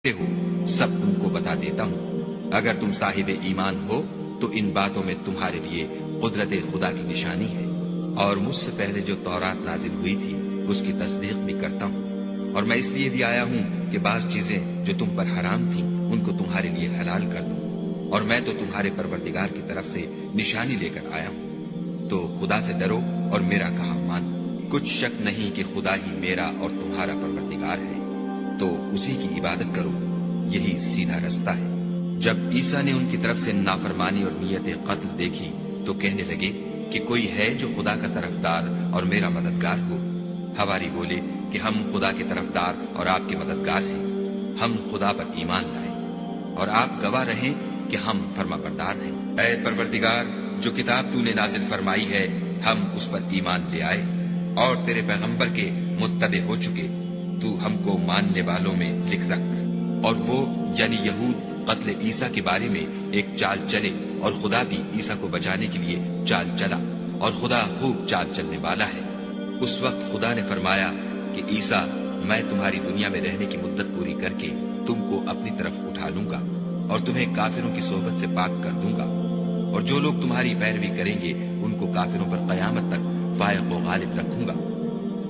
हो सब तुमको बता देता हूँ। अगर तुम साहिब ईमान हो तो इन बातों में तुम्हारे लिए कुदरत खुदा की निशानी है, और मुझसे पहले जो तौरात नाजिल हुई थी उसकी तस्दीक भी करता हूँ। और मैं इसलिए भी आया हूँ कि बाज चीजें जो तुम पर हराम थी उनको तुम्हारे लिए हलाल कर दूं, और मैं तो तुम्हारे परवरदिगार की तरफ से निशानी लेकर आया हूँ। तो खुदा से डरो और मेरा कहा मानो। कुछ शक नहीं कि खुदा ही मेरा और तुम्हारा परवरदिगार है, तो उसी की इबादत करो, यही सीधा रास्ता है। जब ईसा ने उनकी तरफ से नाफरमानी और नियत कत्ल देखी तो कहने लगे कि कोई है जो खुदा का तरफदार और मेरा मददगार हो। हवारी बोले कि हम खुदा के तरफदार और आपके मददगार हैं। हम खुदा पर ईमान लाए और आप गवाह रहें कि हम फर्माबरदार हैं। ऐ परवरदिगार, जो किताब तूने नाजिल फरमाई है हम उस पर ईमान ले आए और तेरे पैगंबर के मुत्तबे हो चुके। तू हमको मानने वालों में लिख रख। और वो यानी यहूद कत्ल ईसा के बारे में एक चाल चले, और खुदा भी ईसा को बचाने के लिए चाल चला, और खुदा खूब चाल चलने वाला है। उस वक्त खुदा ने फरमाया कि ईसा, मैं तुम्हारी दुनिया में रहने की मुद्दत पूरी करके तुमको अपनी तरफ उठा लूंगा और तुम्हें काफिरों की सोहबत से पाक कर दूंगा, और जो लोग तुम्हारी पैरवी करेंगे उनको काफिरों पर कयामत तक फायक व गालिब रखूंगा।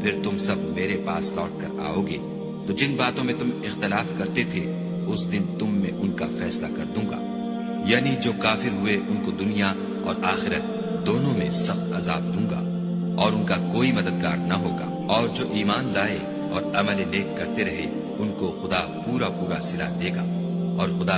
फिर तुम सब मेरे पास लौट कर आओगे, तो जिन बातों में तुम इख्तलाफ करते थे उस दिन तुम में उनका फैसला कर दूंगा। यानी जो काफिर हुए उनको दुनिया और आखिरत दोनों में सख्त अजाब दूंगा, और उनका कोई मददगार न होगा। और जो ईमान लाए और अमल नेक करते रहे उनको खुदा पूरा पूरा सिला देगा, और खुदा